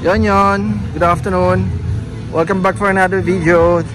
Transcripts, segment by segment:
Yon. Good afternoon. Welcome back for another video.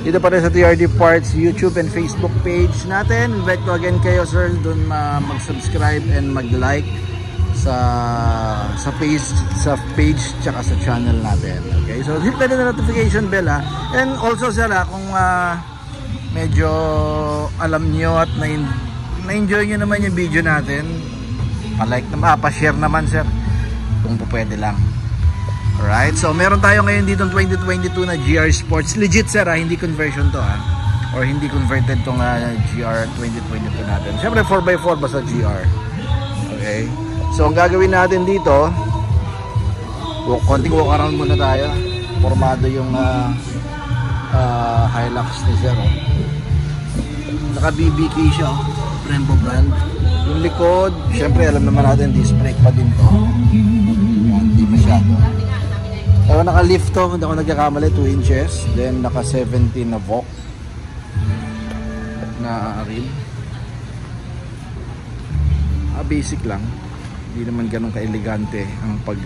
Dito pa rin sa TRD Parts YouTube and Facebook page natin. Invite ko again kayo sir doon mag-subscribe and mag-like sa page tsaka sa channel natin. Okay? So hit na rin na notification bell ha. And also sir kung medyo alam nyo at na-enjoy nyo naman yung video natin, pa-like naman, pa-share naman sir kung pwede lang. Alright, so meron tayo ngayon dito 2022 na GR Sports. Legit sir hindi conversion to or hindi converted tong GR 2022 natin. Siyempre 4x4 basta GR. Okay, so ang gagawin natin dito, konting walk around muna tayo. Formado yung Hilux ni sir naka BBK siya, Brembo brand. Yung likod, siyempre alam naman natin disc brake pa din to. Hindi masyado. So naka-lift to, hindi ako nagkakamali, 2 inches. Then naka 17 na VOC na rim. Basic lang. Hindi naman ganun ka-elegante ang pag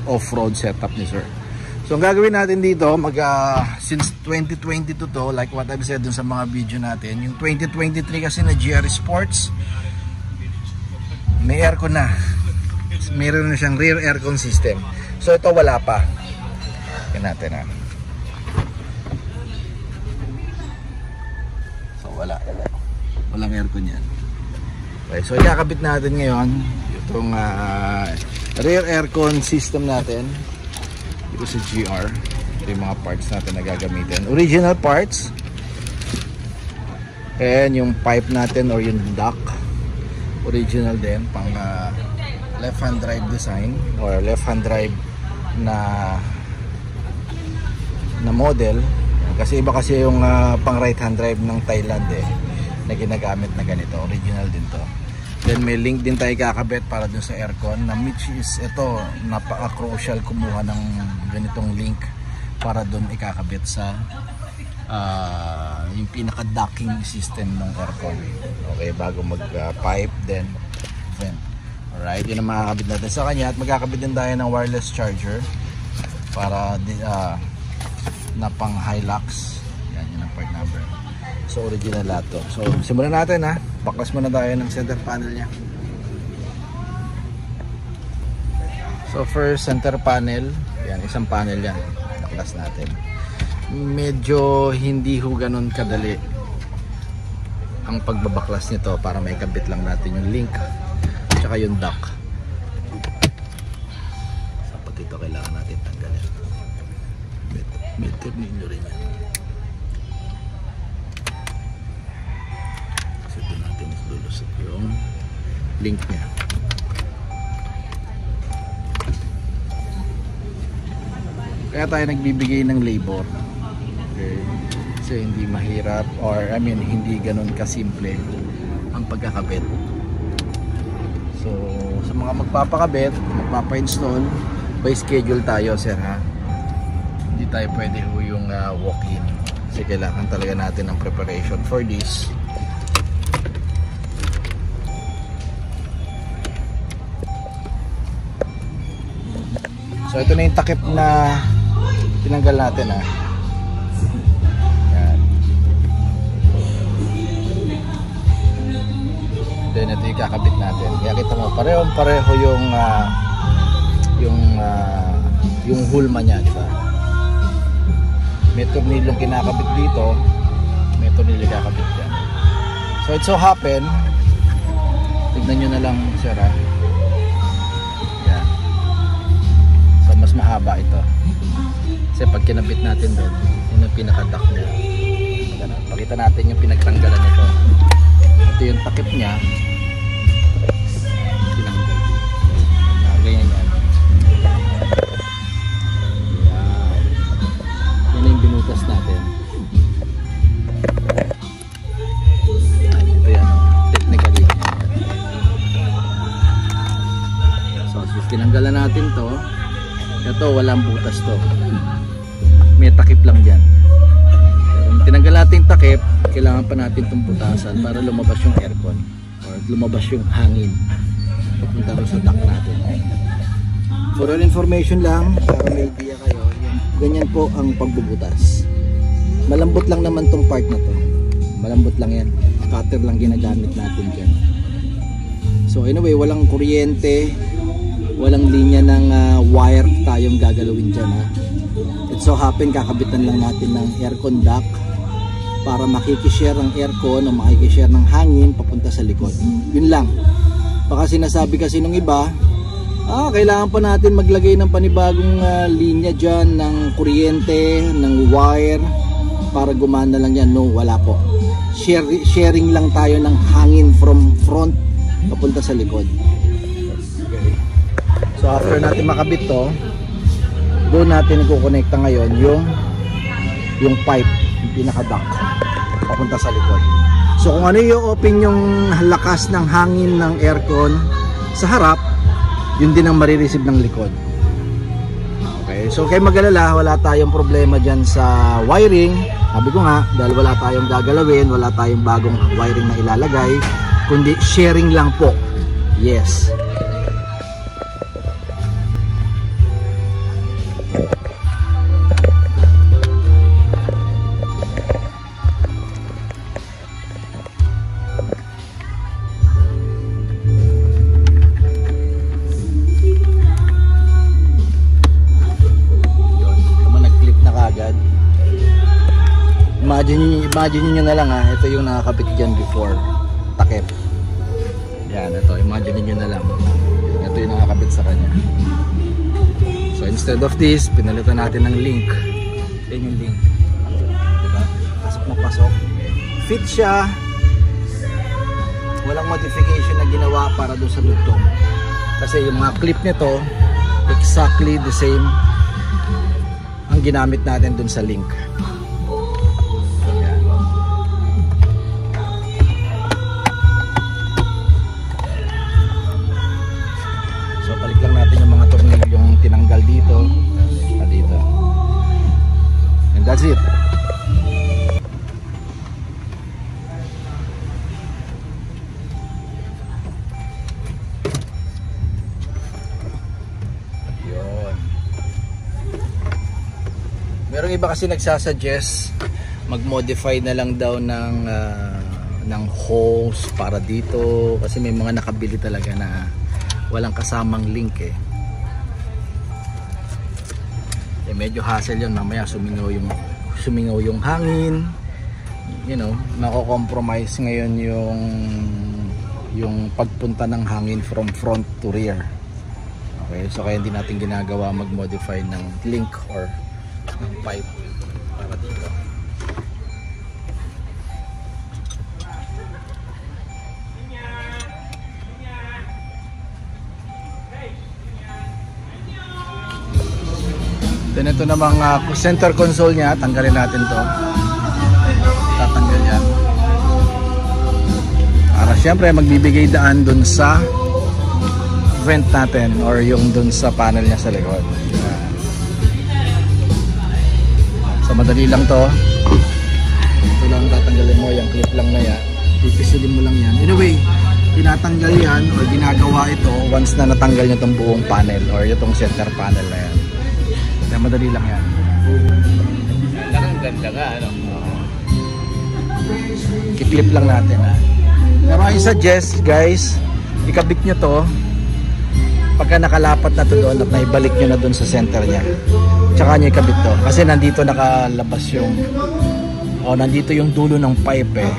off-road setup ni sir. So ang gagawin natin dito, since 2022 to, like what I've said dun sa mga video natin, yung 2023 kasi na GR Sports, may aircon na. Meron na siyang rear aircon system. So ito wala pa. Natin so walang aircon yan. Okay, so ikakabit natin ngayon itong rear aircon system natin dito sa GR. Ito yung mga parts natin na gagamitin, original parts, and yung pipe natin or yung duct original din, pang left hand drive design or left hand drive na model, kasi iba kasi yung pang right hand drive ng Thailand na ginagamit na ganito, original din to. Then may link din tayo kakabit para dun sa aircon, na which is ito, napaka-crucial kumuha ng ganitong link para dun ikakabit sa yung pinaka-docking system ng aircon. Okay, bago mag-pipe then vent. Alright, yun ang makakabit natin sa kanya, at magkakabit din tayo ng wireless charger para na pang Hilux. Yan, yun ang part number. So original lahat to. So simulan natin baklas muna tayo ng center panel nya. So first, center panel. Yan, isang panel yan. Baklas natin. Medyo hindi ho ganun kadali ang pagbabaklas nito, para may kabit lang natin yung link tsaka yung dock. Sapat ito, kailangan natin tanggalin. May tornilyo rin yan. Kasi doon natin lulusot yung link nya. Kaya tayo nagbibigay ng labor. Okay. Kasi hindi mahirap, or hindi ganun kasimple ang pagkakabit. So sa mga magpapakabit, magpapa-install, by schedule tayo sir Hindi tayo pwede yung walk-in, kasi kailangan talaga natin ng preparation for this. So ito na yung takip na tinanggal natin Yan. Then ito yung kakabit natin. Kaya kita mo, pareho yung hulma nya, di ba? May tornilyong kinakabit dito, may tornilyong kakabit dyan. So it so happen, tignan nyo na lang sir yan. So mas mahaba ito, kasi pag kinabit natin doon, yun ang pinaka-duck nya. Pakita natin yung pinagtanggalan nito. Ito yung takip nya, tinanggal. Ganyan yan. Binutas natin. Ito yan, technically. So tinanggalan natin to. Ito walang butas to, may takip lang dyan. Kung tinanggal natin takip, kailangan pa natin itong butasan para lumabas yung aircon or lumabas yung hangin papunta sa duct natin. For your information lang, para may idea kayo, ganyan po ang pagbubutas. Malambot lang naman tong part na to. Malambot lang yan. Cutter lang ginagamit natin dyan. So anyway, walang kuryente, walang linya ng wire tayong gagalawin dyan, ha. It so happen, kakabitan lang natin ng aircon duct para makikishare ang aircon o makikishare ng hangin papunta sa likod. Yun lang. Baka sinasabi kasi nung iba, kailangan pa natin maglagay ng panibagong linya dyan ng kuryente, ng wire para gumana lang yan. No, wala po. Sharing lang tayo ng hangin from front papunta sa likod. Okay. So after natin makabit to, doon natin i-connecta ngayon yung pipe, yung pinaka-duct papunta sa likod. So kung ano yung open yung lakas ng hangin ng aircon sa harap, yun din ang marireceive ng likod. Okay, so kay magalala, wala tayong problema dyan sa wiring. Sabi ko nga, dahil wala tayong gagalawin, wala tayong bagong wiring na ilalagay, kundi sharing lang po. Yes. Imagine nyo na lang, ito yung nakakabit dyan before, takip. Yan, ito, imagine nyo na lang, ito yung nakakabit sa kanya. So instead of this, pinalitan natin ng link. Yan yung link, diba? Pasok na pasok, fit siya, walang modification na ginawa para doon sa lutong, kasi yung mga clip nito exactly the same ang ginamit natin doon sa link. Tinanggal dito at dito, and that's it. Yun. Merong iba kasi nagsasuggest mag-modify na lang daw ng hose para dito, kasi may mga nakabili talaga na walang kasamang link medyo hassle yun, mamaya sumingaw yung hangin, you know, mako-compromise ngayon yung pagpunta ng hangin from front to rear. Okay, so kaya hindi natin ginagawa mag-modify ng link or ng pipe para dito. Then ito namang center console niya, tanggalin natin to. Tatanggal yan. Para syempre magbibigay daan dun sa vent natin or yung dun sa panel niya sa likod. So madali lang to. Ito lang tatanggalin mo, yung clip lang na yan. Pipisilin mo lang yan. Anyway, tinatanggal yan or ginagawa ito once na natanggal nyo itong buong panel or itong center panel na yan. Kaya madali lang yan. Ang ganda nga, ano? I-clip lang natin, ha. Pero I suggest, guys, ikabit nyo to pagka nakalapat na to doon at naibalik nyo na doon sa center niya. Tsaka nyo ikabit to. Kasi nandito nakalabas yung nandito yung dulo ng pipe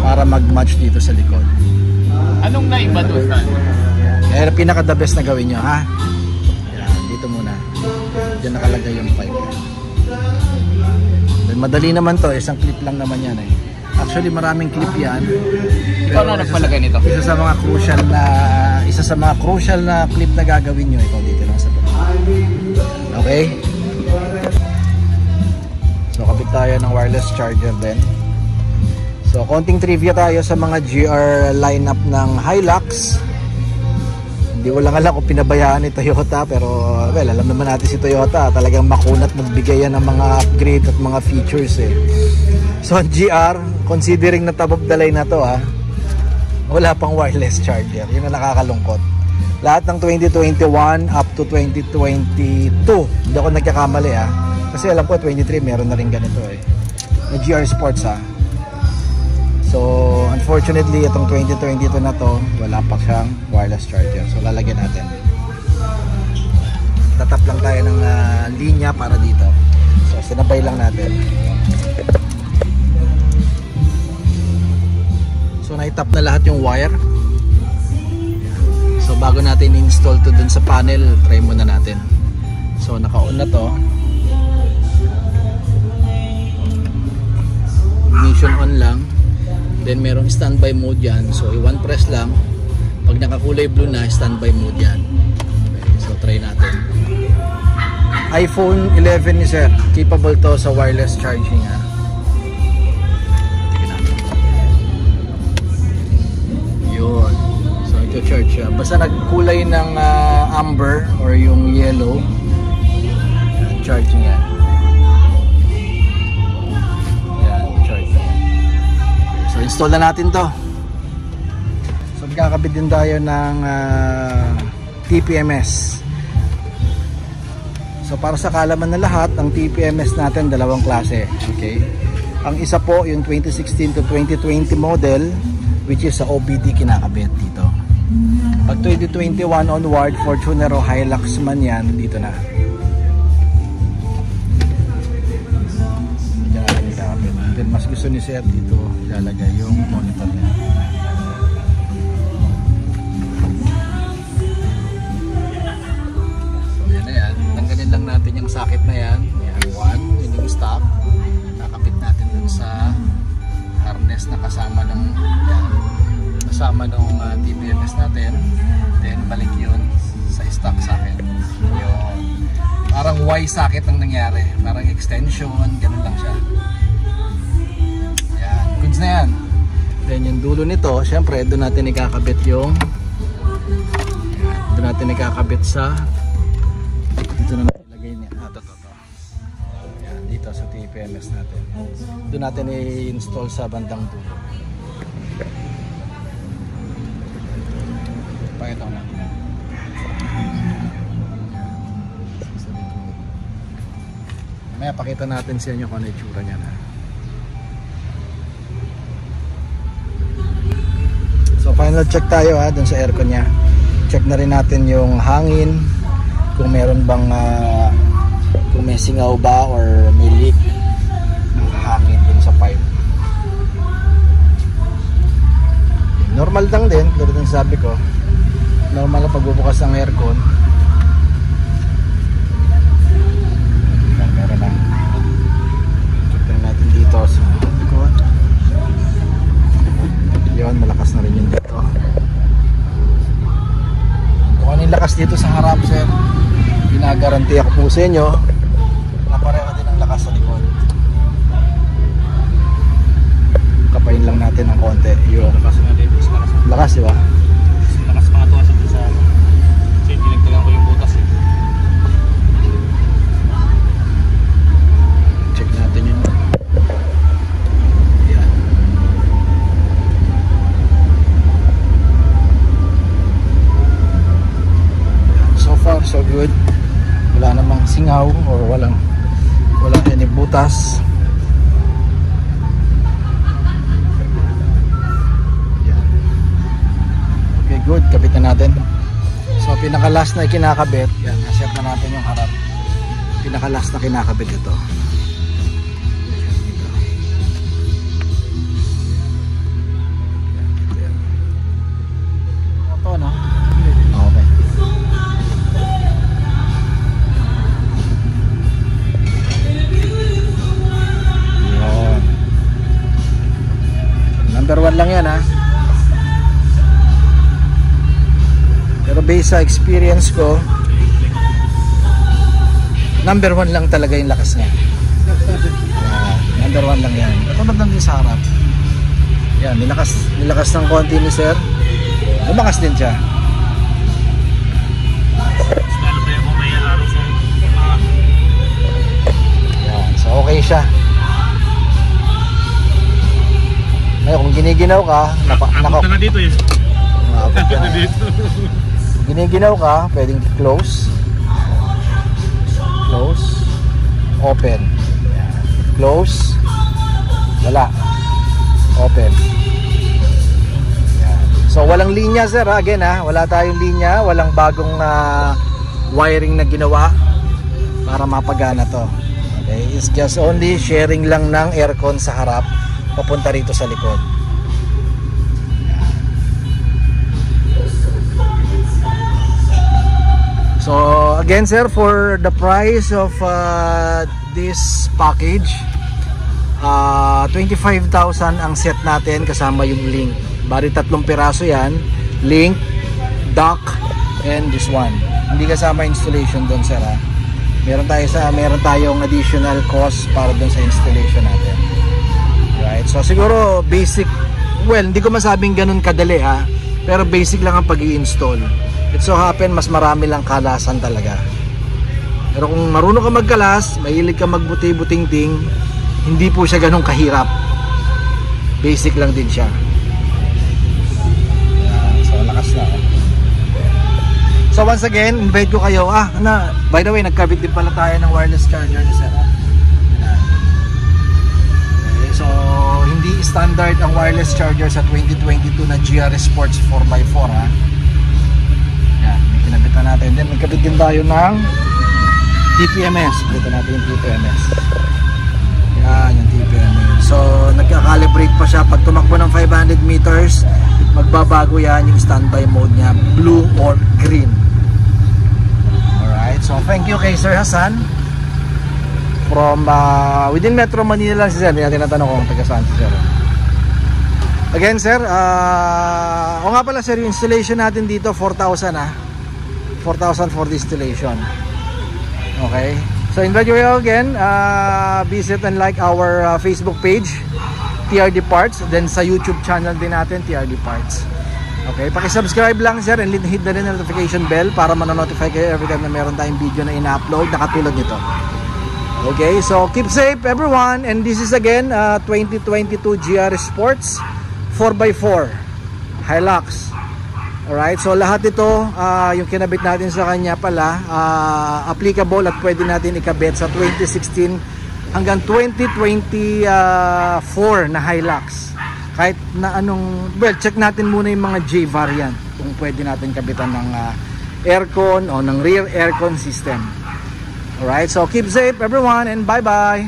para mag-match dito sa likod. Anong naiba doon? Pinaka the best na gawin nyo, ha. Dito muna. Diyan nakalagay yung pipe. Then, madali naman to, isang clip lang naman yan Actually maraming clip yan. Ikaw na nagpalagay nito. Isa sa mga crucial na clip na gagawin nyo, ikaw dito lang sa baba. Okay? So kabit tayo ng wireless charger din. So konting trivia tayo sa mga GR lineup ng Hilux. Hindi ko lang alam kung pinabayaan ni Toyota, pero well, alam naman natin si Toyota, talagang makunat magbigay yan ng mga upgrade at mga features So ang GR, considering na top of the line na to wala pang wireless charger. Yun ang nakakalungkot. Lahat ng 2021 up to 2022. Hindi ako nagkakamali kasi alam ko 23 meron na rin ganito na GR Sports So unfortunately itong 2022 na to wala pa siyang wireless charger. So lalagyan natin. Tatap lang tayo ng linya para dito. So sinabay lang natin. So naitap na lahat yung wire. So bago natin install to dun sa panel, try muna natin. So naka-on na to. Ignition on lang. Then merong standby mode yan. So i-one press lang. Pag nakakulay blue na, standby mode yan. Okay, so try natin. iPhone 11 ni sir. Capable to sa wireless charging Tingnan natin. Yun. So ito-charge siya. Basta nagkulay ng amber or yung yellow, charging yan. So install na natin to. So magkakabit din tayo ng TPMS. So para sa kaalaman na lahat, ang TPMS natin dalawang klase. Okay? Ang isa po yung 2016 to 2020 model, which is sa OBD kinakabit dito. Pag 2021 onward, Fortuner o Hilux man yan, dito na. Then mas gusto ni sir dito ilalagay yung monitor niya. So yan na yan. Tanggalin lang natin yung socket na yan. Yan, one. Yun yung stop. Nakapit natin dun sa harness na kasama ng TPMS natin. Then balik yun sa stock socket. Yun. Parang Y socket ang nangyari. Parang extension. Ganun lang siya. Na yan. Then yung dulo nito, syempre doon natin ikakabit yung sa dito na ilagay niya. To. Yan, dito sa TPMS natin. Doon natin i-install sa bandang dulo. Pakita ko natin. Mamaya pakita natin sa inyo kung ano yung itsura niya So final check tayo dun sa aircon niya. Check na rin natin yung hangin, kung meron bang kung may singaw ba or may leak ng hangin dun sa pipe. Normal lang din, tulad ng sabi ko. Normal na pagbubukas ng aircon. Meron na. Check na natin dito sa aircon. Yun, malakas na rin yun dito. Kung ano yung lakas dito sa harap, sir, ginagaranti ako po sa inyo na pareho din ang lakas sa likod. Kapain lang natin ng konti. Yun. Lakas, di ba? Lakas pa nga ito sa kasi pinagtagan ko yung butas Check natin yun. So good, wala namang singaw or walang any butas. Yan. Okay, good, kabit na natin. So pinaka last na kinakabit, yan, naset na natin yung harap. Pinaka last na kinakabit ito. Ito no? Okay. Number 1 lang yan Pero based sa experience ko, number 1 lang talaga yung lakas niya. Number 1 lang yan. Katulad lang din sa harap. Yan, nilakas ng konti ni sir. Lumakas din siya. Yan, so okay siya. Ngayon, kung giniginaw ka, nakapit na dito eh. Nakapit na dito. giniginaw ka, pwedeng close, open, close, wala, open. So walang linya sir, again wala tayong linya, walang bagong wiring na ginawa para mapagana to. Okay, it's just only sharing lang ng aircon sa harap papunta rito sa likod. So again sir, for the price of this package, 25,000 ang set natin kasama yung link. Bali 3 piraso yan, link, dock, and this one. Hindi kasama installation doon sir ha. Meron tayong additional cost para doon sa installation natin. Right? So siguro basic, well hindi ko masabing ganun kadali ha, pero basic lang ang pag-i-install. It so happen mas marami lang kalasan talaga. Pero kung marunong ka magkalas, mahilig ka magbuti-buting-ting, hindi po siya ganun kahirap. Basic lang din siya. So lakas na. So once again, invite ko kayo. By the way, nagkabit din pala tayo ng wireless charger ni sir. Okay, so hindi standard ang wireless charger sa 2022 na GRS Sports 4x4 ha. Yan, may kinabitan natin. Then nagkabit din tayo ng TPMS. Kita natin yung TPMS. Yan, yung TPMS. So nagka-calibrate pa siya. Pag tumakbo ng 500 meters, magbabago yan yung standby mode niya, blue or green. Alright, so thank you kay Sir Hassan from within Metro Manila lang si Sir. Hindi natin natanong kung taga saan si Sir. Again Sir, o nga pala Sir, yung installation natin dito 4,000 4,000 for the installation. Okay, so invite you again, visit and like our Facebook page TRD Parts, then sa YouTube channel din natin TRD Parts. Okay, paki-subscribe lang sir and hit na rin ang notification bell para ma-notify kayo every time na meron tayong video na ina-upload na katulad nito. Okay, so keep safe everyone, and this is again 2022 GRS Sports 4x4 Hilux. Alright, so lahat ito yung kinabit natin sa kanya pala applicable at pwede natin ikabit sa 2016 hanggang 2024 na Hilux. Kahit na anong, well, check natin muna yung mga J variant kung pwede natin kabitan ng aircon o ng rear aircon system. Alright, so keep safe everyone and bye bye.